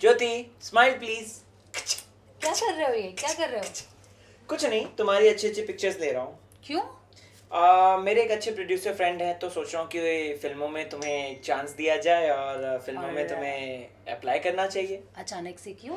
Jyoti smile please. क्या कर रहे हो ये? क्या कर रहे हो? कुछ नहीं, तुम्हारी अच्छी अच्छी पिक्चर्स ले रहा हूँ। क्यों? मेरे एक अच्छे प्रोड्यूसर फ्रेंड हैं, तो सोच रहा हूँ कि फिल्मों में तुम्हें चांस दिया जाए और फिल्मों में तुम्हें अप्लाई करना चाहिए। अचानक से क्यों?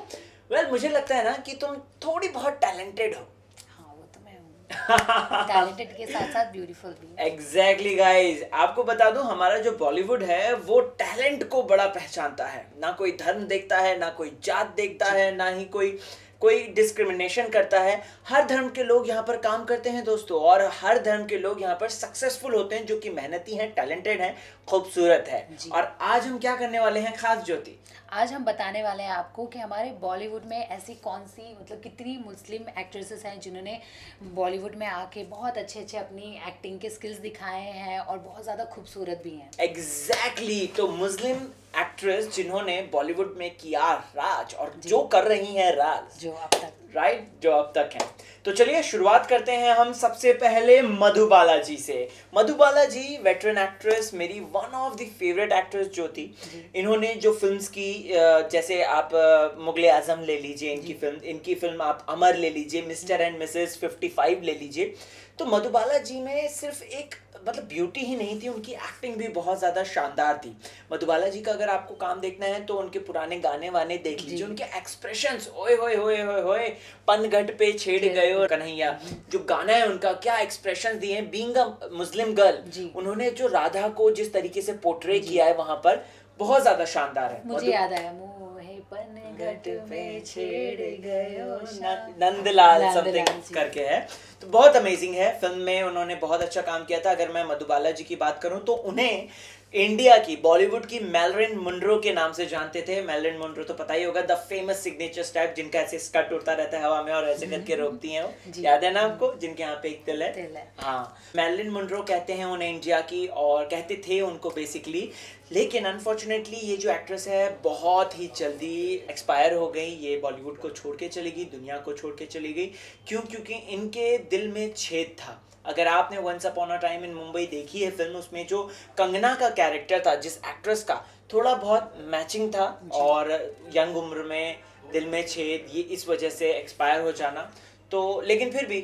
मुझे लगता है ना कि तुम थोड़ी बहुत टैलेंटेड हो। हाँ, वो तो मैं हूँ। टैलेंटेड के साथ साथ ब्यूटीफुल भी। एग्जैक्टली गाइज, आपको बता दूं हमारा जो बॉलीवुड है वो टैलेंट को बड़ा पहचानता है। ना कोई धर्म देखता है, ना कोई जात देखता है, ना ही कोई कोई डिस्क्रिमिनेशन करता है। हर धर्म के लोग यहाँ पर काम करते हैं दोस्तों, और हर धर्म के लोग यहाँ पर सक्सेसफुल होते हैं, जो कि मेहनती हैं, टैलेंटेड हैं, खूबसूरत है। और आज हम क्या करने वाले हैं खास ज्योति? आज हम बताने वाले हैं आपको कि हमारे बॉलीवुड में ऐसी कौन सी कितनी मुस्लिम एक्ट्रेसेस हैं जिन्होंने बॉलीवुड में आके बहुत अच्छे अच्छे अपनी एक्टिंग के स्किल्स दिखाए हैं और बहुत ज़्यादा खूबसूरत भी हैं। एग्जैक्टली तो मुस्लिम एक्ट्रेस जिन्होंने बॉलीवुड में किया राज और जो कर रही हैं राज, जो अब तक जो अब तक हैं। तो चलिए शुरुआत करते हैं हम सबसे पहले मधुबाला जी से। मधुबाला जी वेटरन एक्ट्रेस, मेरी one of the favourite actress जो थी। इन्होंने जो फिल्म्स की, जैसे आप मुगले आजम ले लीजिए, इनकी फिल्म आप अमर ले लीजिए, मिस्टर एंड मिसेस 55 ले लीजिए। तो मधुबाला जी में सिर्फ एक ब्यूटी ही नहीं थी, उनकी एक्टिंग भी बहुत ज़्यादा शानदार थी। मधुबाला जी का अगर आपको काम देखना है तो उनके पुराने गाने वाने देख लीजिए, उनके एक्सप्रेशंस, ओए होए होए होए होए, पनघट पे छेड़ गए और कन्हैया, जो गाना है उनका, क्या एक्सप्रेशंस दिए हैं। बीइंग अ मुस्लिम गर्ल, उन्होंने जो राधा को जिस तरीके से पोर्ट्रे किया है वहां पर, बहुत ज्यादा शानदार है। मुझे याद आया, पनघट पे छेड़ गयो नंदलाल समथिंग करके है, तो बहुत अमेजिंग है। फिल्म में उन्होंने बहुत अच्छा काम किया था। अगर मैं मधुबाला जी की बात करूं तो उन्हें इंडिया की, बॉलीवुड की मैरिलन मोनरो के नाम से जानते थे। मैरिलन मोनरो तो पता ही होगा, द फेमस सिग्नेचर स्टेप, जिनका ऐसे स्कर्ट उड़ता रहता है हवा में और ऐसे करके रोकती हैं वो, याद है ना आपको, जिनके यहाँ पे एक तिल है। हाँ, मैरिलन मोनरो कहते हैं उन्हें इंडिया की, और कहते थे उनको बेसिकली। लेकिन अनफॉर्चुनेटली ये जो एक्ट्रेस है बहुत ही जल्दी एक्सपायर हो गई। ये बॉलीवुड को छोड़ के चली गई, दुनिया को छोड़ के चली गई। क्यों? क्योंकि इनके दिल में छेद था। अगर आपने once upon a time in Mumbai देखी है फिल्म, उसमें जो कंगना का कैरेक्टर था, जिस एक्ट्रेस का, थोड़ा बहुत मैचिंग था। और यंग उम्र में दिल में छेद, ये इस वजह से एक्सपायर हो जाना। तो लेकिन फिर भी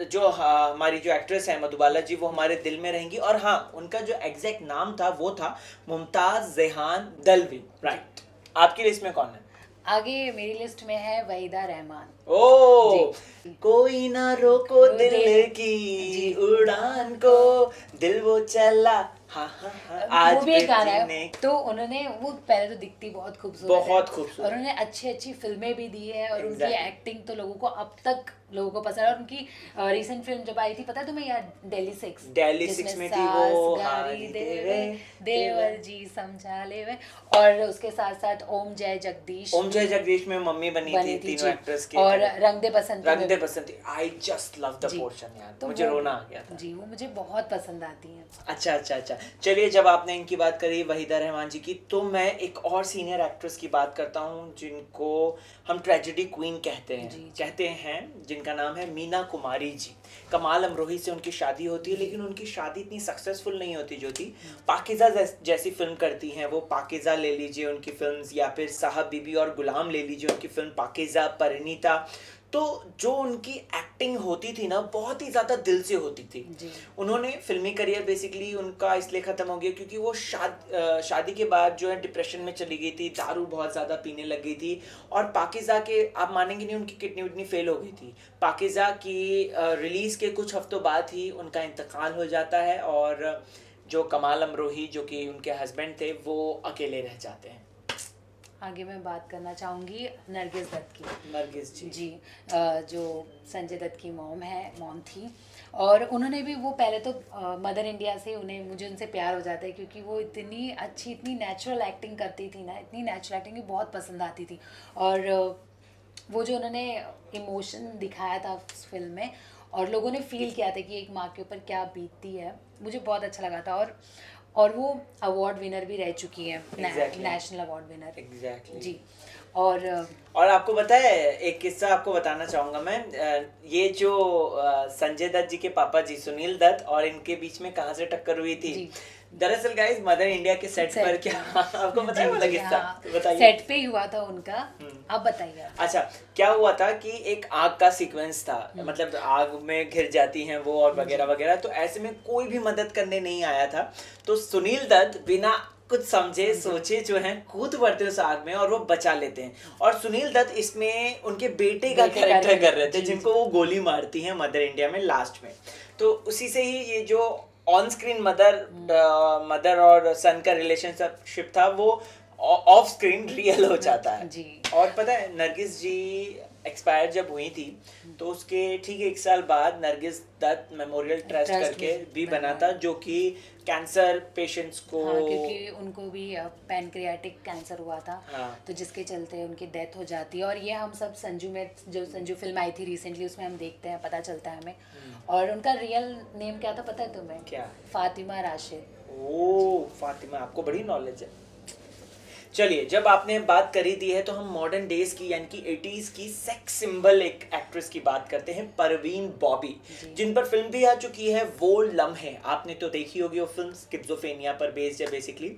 जो हमारी जो एक्ट्रेस है मधुबाला जी, वो हमारे दिल में रहेंगी। और हाँ, उनका जो एग्जैक्ट नाम था वो था मुमताज जेहान दलवी। राइट, आपकी लिस्ट में कौन है? आगे मेरी लिस्ट में है वहीदा रहमान। ओ, कोई ना रोको दिल की उड़ान को, दिल वो चला, हाँ हाँ हाँ, आज वो भी एक गाना है। तो उन्होंने, वो पहले तो दिखती बहुत खूबसूरत है, और उन्होंने अच्छी अच्छी फिल्में भी दी है, और उनकी एक्टिंग तो लोगों को अब तक पसंद है। और उनकी रिसेंट फिल्म जब आई थी, पता है तुम्हें यार, दिल्ली 6 में थी वो, गारी देवे देवर जी समझा ले वे, और उसके साथ साथ ओम जय जगदीश में मम्मी बनी थी तीनों एक्ट्रेस की। और Rang De Basanti, I just love the portion यार, तो मुझे रोना आ गया था जी, वो मुझे बहुत पसंद आती है। अच्छा, चलिए, जब आपने इनकी बात करी वहीदा रहमान जी की, तो मैं एक और सीनियर एक्ट्रेस की बात करता हूँ जिनको हम ट्रेजेडी क्वीन कहते हैं, जिनका नाम है मीना कुमारी जी। कमाल अमरोही से उनकी शादी होती है, लेकिन उनकी शादी इतनी सक्सेसफुल नहीं होती जो थी। पाकिज़ा जैसी फिल्म करती हैं वो, पाकिज़ा ले लीजिए उनकी फिल्म्स, या फिर साहब बीबी और गुलाम ले लीजिए उनकी फिल्म, पाकिज़ा, परिणीता। तो जो उनकी एक्टिंग होती थी ना, बहुत ही ज़्यादा दिल से होती थी। उन्होंने फिल्मी करियर बेसिकली उनका इसलिए ख़त्म हो गया क्योंकि वो शादी के बाद जो है डिप्रेशन में चली गई थी, दारू बहुत ज़्यादा पीने लग गई थी। और पाकिज़ा के, आप मानेंगे नहीं, उनकी किडनी विडनी फेल हो गई थी। पाकिज़ा की रिलीज़ के कुछ हफ्तों बाद ही उनका इंतकाल हो जाता है, और जो कमाल अमरोही, जो कि उनके हस्बैंड थे, वो अकेले रह जाते हैं। आगे मैं बात करना चाहूँगी नरगिस दत्त की। नरगिस जी जो संजय दत्त की मॉम थी, और उन्होंने भी, वो पहले तो मदर इंडिया से मुझे उनसे प्यार हो जाता है, क्योंकि वो इतनी अच्छी, इतनी नेचुरल एक्टिंग करती थी ना, इतनी नेचुरल एक्टिंग की बहुत पसंद आती थी। और वो जो उन्होंने इमोशन दिखाया था उस फिल्म में, और लोगों ने फील किया था कि एक माँ के ऊपर क्या बीतती है, मुझे बहुत अच्छा लगा था। और वो अवार्ड विनर भी रह चुकी है, नेशनल अवार्ड विनर। Exactly. जी। और आपको पता है एक किस्सा आपको बताना चाहूंगा मैं, ये जो संजय दत्त जी के पापा जी सुनील दत्त और इनके बीच में कहाँ से टक्कर हुई थी? दरअसल गाइस मदर इंडिया के सेट पर क्या आपको पता है वाला किस्सा? बताइए। सेट पे ही हुआ था उनका, आप बताइए। अच्छा, क्या हुआ था कि एक आग का सीक्वेंस था, मतलब आग में घिर जाती हैं वो और वगैरह वगैरह, तो ऐसे में कोई भी मदद करने नहीं आया था, तो सुनील दत्त बिना कुछ समझे सोचे जो है कूद पड़ते उस आग में और वो बचा लेते हैं। और सुनील दत्त इसमें उनके बेटे का कैरेक्टर कर रहे थे जिनको वो गोली मारती हैं मदर इंडिया में लास्ट में। तो उसी से ही ये जो ऑन स्क्रीन मदर और सन का रिलेशनशिप था वो ऑफ स्क्रीन रियल हो जाता है जी। और पता है नरगिस जी एक्सपायर जब हुई थी तो उसके ठीक 1 साल बाद नरगिस दत्त मेमोरियल ट्रस्ट करके भी बना था, जो कि कैंसर पेशेंट्स को, क्योंकि उनको भी पैनक्रियाटिक कैंसर हुआ था, तो जिसके चलते उनकी डेथ हो जाती है। और ये हम सब संजू में, जो संजू फिल्म आई थी रिसेंटली, उसमें हम देखते हैं, पता चलता है हमें। और उनका रियल नेम क्या था पता है तुम्हें? क्या? फातिमा राशिद। ओह फातिमा, आपको बड़ी नॉलेज है। चलिए, जब आपने बात करी दी है तो हम मॉडर्न डेज की यानी कि 80s की सेक्स सिंबल एक एक्ट्रेस की बात करते हैं, परवीन बॉबी, जिन पर फिल्म भी आ चुकी है वो लम्हे। आपने तो देखी होगी वो फिल्म, स्किज़ोफ्रेनिया पर बेस्ड है बेसिकली।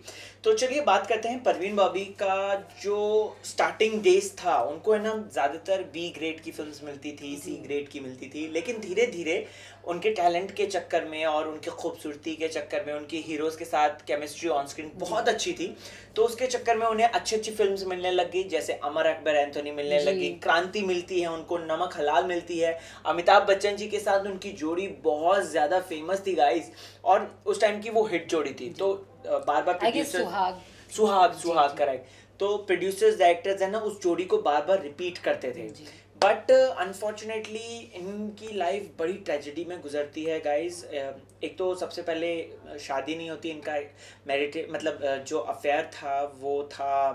तो चलिए बात करते हैं परवीन बॉबी का। जो स्टार्टिंग डेज था उनको है ना ज़्यादातर B ग्रेड की फिल्म्स मिलती थी, C ग्रेड की मिलती थी, लेकिन धीरे धीरे उनके टैलेंट के चक्कर में और उनकी खूबसूरती के चक्कर में, उनकी हीरोज़ के साथ केमिस्ट्री ऑन स्क्रीन बहुत अच्छी थी, तो उसके चक्कर में उन्हें अच्छी अच्छी फिल्म्स मिलने लग गई, जैसे अमर अकबर एंथोनी मिलने लगी, क्रांति मिलती है उनको, नमक हलाल मिलती है, अमिताभ बच्चन जी के साथ उनकी जोड़ी बहुत ज़्यादा फेमस थी गाइस, और उस टाइम की वो हिट जोड़ी थी। तो बार बार सुहाग करेक्ट, तो प्रोड्यूसर्स डायरेक्टर्स है ना उस जोड़ी को बार बार रिपीट करते थे। बट अनफॉर्चुनेटली इनकी लाइफ बड़ी ट्रेजेडी में गुजरती है गाइज। एक तो सबसे पहले शादी नहीं होती इनका, मतलब जो अफेयर था वो था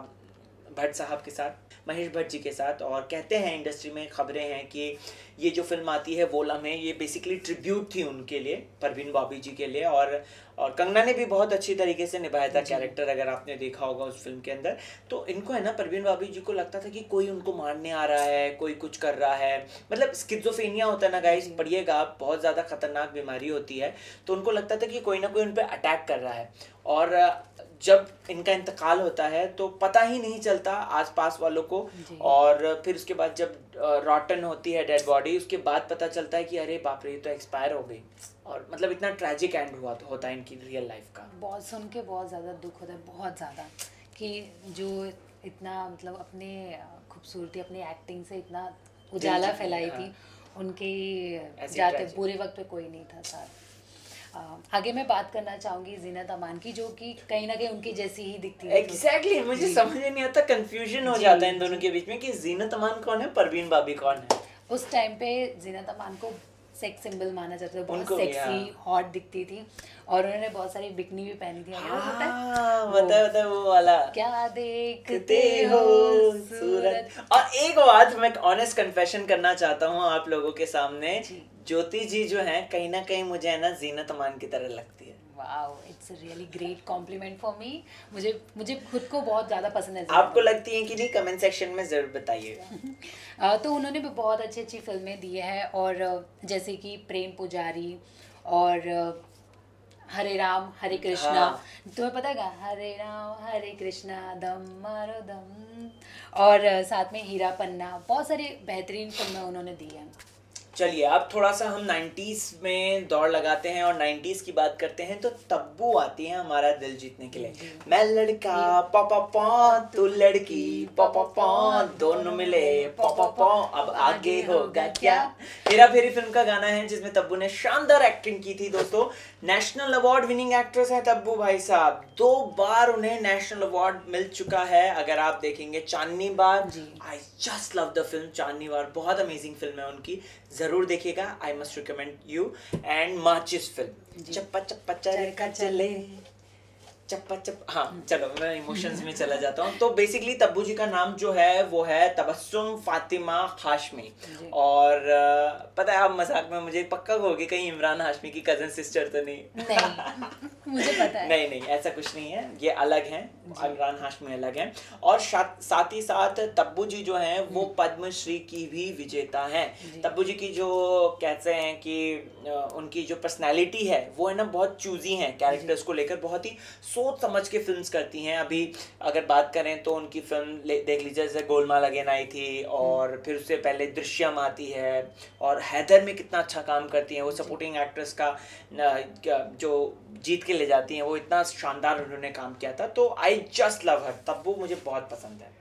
भट्ट साहब के साथ, महेश भट्ट जी के साथ। और कहते हैं इंडस्ट्री में खबरें हैं कि ये जो फिल्म आती है वो लम्हे, ये बेसिकली ट्रिब्यूट थी उनके लिए, परवीन बॉबी जी के लिए। और कंगना ने भी बहुत अच्छी तरीके से निभाया था कैरेक्टर, अगर आपने देखा होगा उस फिल्म के अंदर। तो इनको है ना परवीन बॉबी जी को लगता था कि कोई उनको मारने आ रहा है, कोई कुछ कर रहा है, मतलब स्किज़ोफ्रेनिया होता है ना गाइस, पढ़िएगा आप, बहुत ज़्यादा खतरनाक बीमारी होती है। तो उनको लगता था कि कोई ना कोई उन पर अटैक कर रहा है। और जब इनका इंतकाल होता है तो पता ही नहीं चलता आसपास वालों को, और फिर उसके बाद जब रॉटन होती है डेड बॉडी, उसके बाद पता चलता है कि अरे बाप रे ये तो एक्सपायर हो गई। और मतलब इतना ट्रैजिक एंड होता है इनकी रियल लाइफ का। बहुत सुन के बहुत ज़्यादा दुख होता है, बहुत ज़्यादा, कि जो इतना मतलब अपने खूबसूरती, अपनी एक्टिंग से इतना उजाला फैलाई थी, उनके जाते बुरे वक्त पे कोई नहीं था साथ। आगे मैं बात करना चाहूंगी जीनत अमान की, जो कि कहीं ना कहीं उनकी जैसी ही दिखती है। एग्जैक्टली, मुझे समझ नहीं आता, कंफ्यूजन हो जाता है इन दोनों के बीच में कि जीनत अमान कौन है, परवीन बॉबी कौन है। उस टाइम पे जीनत अमान को सेक्स सिंबल माना जाता था, बहुत सेक्सी हॉट दिखती थी, और उन्होंने बहुत सारी बिकनी भी पहनी थी। बता वो वाला, क्या देखते हो सूरत। और एक बात मैं ऑनेस्ट कन्फेशन करना चाहता हूँ आप लोगों के सामने, ज्योति जी जो है कहीं ना कहीं मुझे है ना जीनत अमान की तरह लगती है। Wow, it's a really great complement for me. मुझे खुद को बहुत ज़्यादा पसंद है। आपको लगती है कि नहीं, कमेंट सेक्शन में ज़रूर बताइएगा। तो उन्होंने भी बहुत अच्छी अच्छी फिल्में दी है, और जैसे कि प्रेम पुजारी और हरे राम हरे कृष्णा। तुम्हें पता है हरे राम हरे कृष्णा दम मारो दम, और साथ में हीरा पन्ना, बहुत सारी बेहतरीन फिल्में उन्होंने दी हैं। चलिए अब थोड़ा सा हम 90s में दौड़ लगाते हैं और 90s की बात करते हैं, तो तब्बू आती है हमारा दिल जीतने के लिए। मैं लड़का पापा पा, तू लड़की पापा पा, दोनों मिले पापा पा, अब आगे होगा क्या। हेरा फेरी फिल्म का गाना है जिसमें तब्बू ने शानदार एक्टिंग की थी। दोस्तों, नेशनल अवार्ड विनिंग एक्ट्रेस है तब्बू भाई साहब, 2 बार उन्हें नेशनल अवार्ड मिल चुका है। अगर आप देखेंगे Chandni bar, I just love the film Chandni bar, बहुत अमेजिंग फिल्म है उनकी, जरूर देखिएगा, I must recommend you. And Maachis film, Chappa Chappa चरखा चले, चप्पा चप, हाँ चलो मैं इमोशंस में चला जाता हूँ। तो बेसिकली तब्बू जी का नाम जो है वो है तबस्सुम फातिमा हाशमी। और पता है आप मजाक में मुझे पक्का कहोगे कहीं इमरान हाशमी की कजन सिस्टर तो नहीं? नहीं मुझे पता है। नहीं ऐसा कुछ नहीं है, ये अलग हैं, इमरान हाशमी अलग हैं। और साथ ही साथ तब्बू जी जो हैं वो पद्मश्री की भी विजेता हैं। तब्बू जी की जो कहते हैं कि उनकी जो पर्सनैलिटी है वो है ना बहुत चूजी हैं, कैरेक्टर्स को लेकर बहुत ही सोच समझ के फिल्म्स करती हैं। अभी अगर बात करें तो उनकी फिल्म देख लीजिए, जैसे गोलमाल अगेन आई थी, और फिर उससे पहले दृश्यम आती है, और हैदर में कितना अच्छा काम करती हैं वो, सपोर्टिंग एक्ट्रेस का जो जीत के ले जाती हैं, वो इतना शानदार उन्होंने काम किया था। तो आई जस्ट लव हर, तब्बू मुझे बहुत पसंद है।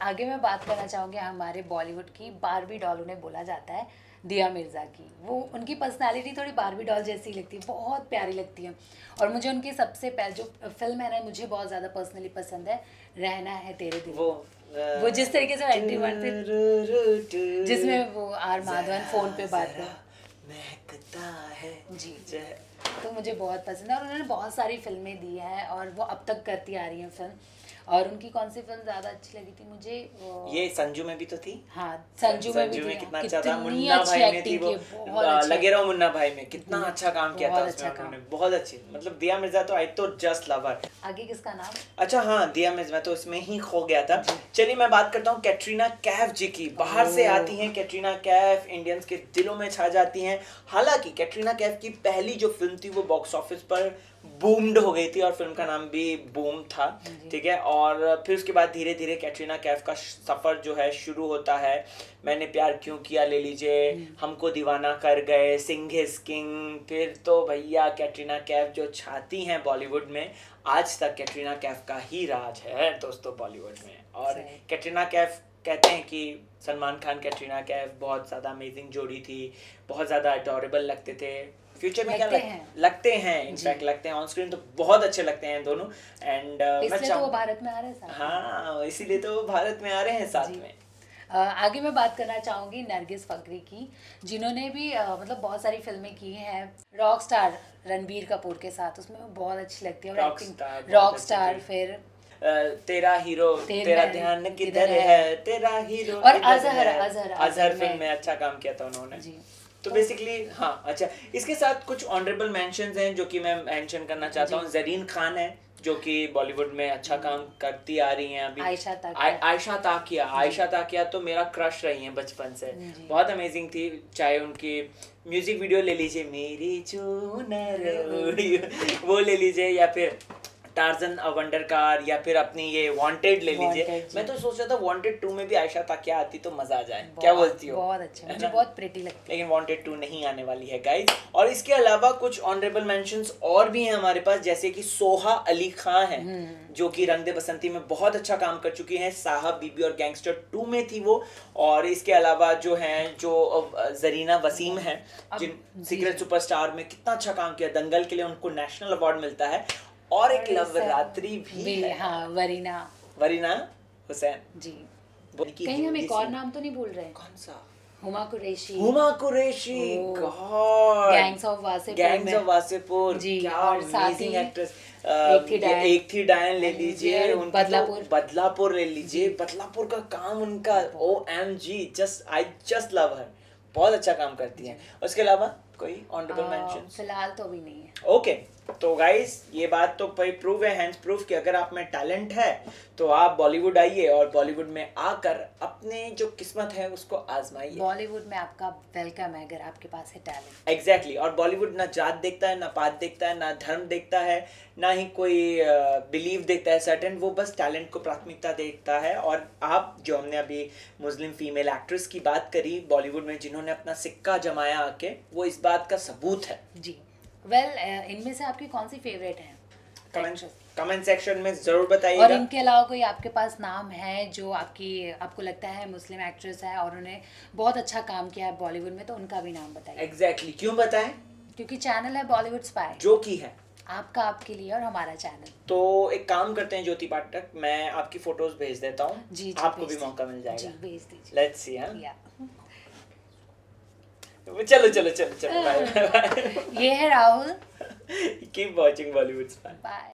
आगे मैं बात करना चाहूँगी हमारे बॉलीवुड की बारबी डॉल उन्हें बोला जाता है, दिया मिर्ज़ा की। वो उनकी पर्सनालिटी थोड़ी बारबी डॉल जैसी लगती है, बहुत प्यारी लगती है। और मुझे उनकी सबसे पहले जो फिल्म है ना मुझे बहुत ज़्यादा पर्सनली पसंद है, रहना है तेरे दिल। वो जिस तरीके से एंट्री मारते, जिसमें वो आर माधवन फ़ोन पे बात कर महकता है जी, तो मुझे बहुत पसंद है। और उन्होंने बहुत सारी फिल्में दी हैं और वो अब तक करती आ रही हैं फिल्म। और उनकी कौन सी फिल्म ज्यादा अच्छी लगी थी मुझे? ये संजू में भी तो थी। हाँ संजू में भी थी, कितना अच्छा था। मुन्ना भाई में थी वो, लगे रहो मुन्ना भाई में, कितना अच्छा काम किया था उसमें उन्होंने, बहुत अच्छी। मतलब दिया मिर्जा तो आई तो जस्ट लव हर। आगे किसका नाम? अच्छा हाँ, दिया मिर्जा तो उसमें ही खो गया था। चलिए मैं बात करता हूँ कैटरीना कैफ जी की। बाहर से आती हैं कैटरीना कैफ, इंडियंस के दिलों में छा जाती हैं। हालांकि कैटरीना कैफ की पहली जो फिल्म थी वो बॉक्स ऑफिस पर बूम्ड हो गई थी, और फिल्म का नाम भी बूम था, ठीक है। और फिर उसके बाद धीरे धीरे कैटरीना कैफ का सफ़र जो है शुरू होता है। मैंने प्यार क्यों किया ले लीजिए, हमको दीवाना कर गए, सिंह इज किंग। फिर तो भैया कैटरीना कैफ जो छाती हैं बॉलीवुड में, आज तक कैटरीना कैफ का ही राज है दोस्तों बॉलीवुड में। और कैटरीना कैफ कहते हैं कि सलमान खान कैटरीना कैफ बहुत ज़्यादा अमेजिंग जोड़ी थी, बहुत ज़्यादा अडोरेबल लगते थे। फ्यूचर में क्या लगते हैं इनफैक्ट लगते हैं, ऑन स्क्रीन तो बहुत अच्छे लगते हैं दोनों। एंड इसलिए तो वो भारत में आ रहे हैं साथ। हाँ इसीलिए तो वो भारत में आ रहे हैं साथ में। आगे मैं बात करना चाहूँगी नरगिस फकरी की, जिन्होंने भी मतलब बहुत सारी फिल्में की हैं। रॉक स्टार रणबीर कपूर के साथ, उसमें बहुत अच्छी लगती है रॉक स्टार। फिर तेरा हीरो, तेरा ध्यान किधर है, तेरा हीरो। और अजहर फिल्म में अच्छा काम किया था उन्होंने। तो बेसिकली हाँ, अच्छा इसके साथ कुछ ऑनरेबल मेंशंस हैं जो कि मैं मेंशन करना चाहता हूँ। ज़रीन खान है जो कि बॉलीवुड में अच्छा काम करती आ रही हैं अभी। आयशा ताकिया तो मेरा क्रश रही हैं बचपन से, बहुत अमेजिंग थी। चाहे उनकी म्यूजिक वीडियो ले लीजिए, मेरी चूनर वो ले लीजिए, या फिर टार्जन अ वंडर कार, या फिर अपनी ये वांटेड ले लीजिए। मैं तो सोच रहा था वांटेड 2 में भी आयशा ताकिया आती तो मजा आ जाए, क्या बोलती हो? बहुत अच्छा, मुझे बहुत प्रिटी लगती है। लेकिन वांटेड 2 नहीं आने वाली है गाइस। और इसके अलावा कुछ ऑनरेबल मेंशंस और भी हैं हमारे पास, जैसे कि सोहा अली खान है जो कि रंग दे बसंती में बहुत अच्छा काम कर चुकी हैं। साहब बीबी और गैंगस्टर 2 में थी वो। और इसके अलावा जो हैं जो जरीना वसीम है, जिन सीक्रेट सुपरस्टार में कितना अच्छा काम किया, दंगल के लिए उनको नेशनल अवार्ड मिलता है। और एक लवरात्रि भी है, हाँ, वरीना हुसैन जी। कहीं हम एक और नाम तो नहीं भूल रहे? कौन सा? Huma Qureshi, god, gangs of Wasseypur ji. क्या अमेजिंग एक्ट्रेस। एक थी डायन ले लीजिए, बदलापुर ले लीजिए। बदलापुर का काम उनका OMG, आई जस्ट लव हर, बहुत अच्छा काम करती हैं। उसके अलावा कोई ऑनरेबल मेंशन? फिलहाल तो भी नहीं है। ओके तो गाइस ये बात तो भाई प्रूव है, हैंड्स प्रूफ कि अगर आप में टैलेंट है तो आप बॉलीवुड आइए, और बॉलीवुड में आकर अपने जो किस्मत है उसको आजमाइए। बॉलीवुड में आपका वेलकम है अगर आपके पास है टैलेंट। एग्जैक्टली। और बॉलीवुड ना जात देखता है, ना पात देखता है, ना धर्म देखता है, ना ही कोई बिलीव देखता है सर्टेन, वो बस टैलेंट को प्राथमिकता देखता है। और आप जो हमने अभी मुस्लिम फीमेल एक्ट्रेस की बात करी बॉलीवुड में जिन्होंने अपना सिक्का जमाया आके, वो इस बात का सबूत है जी। इनमें से आपकी कौन सी फेवरेट है? कमेंट सेक्शन में जरूर बताइएगा। और इनके अलावा कोई आपके पास नाम है जो आपको लगता है मुस्लिम एक्ट्रेस है और उन्हें बहुत अच्छा काम किया है बॉलीवुड में, तो उनका भी नाम बताइए। एग्जैक्टली। क्यों बताएं? क्योंकि चैनल है बॉलीवुड स्पाई, जो की है आपका आपके लिए और हमारा चैनल। तो एक काम करते हैं ज्योति पाठक, मैं आपकी फोटोज भेज देता हूँ, आपको भी मौका मिल जाएगा। जी भेज दीजिए। Let's see. चलो बाय। ये है Rahul. Keep watching Bollywood spy. Bye.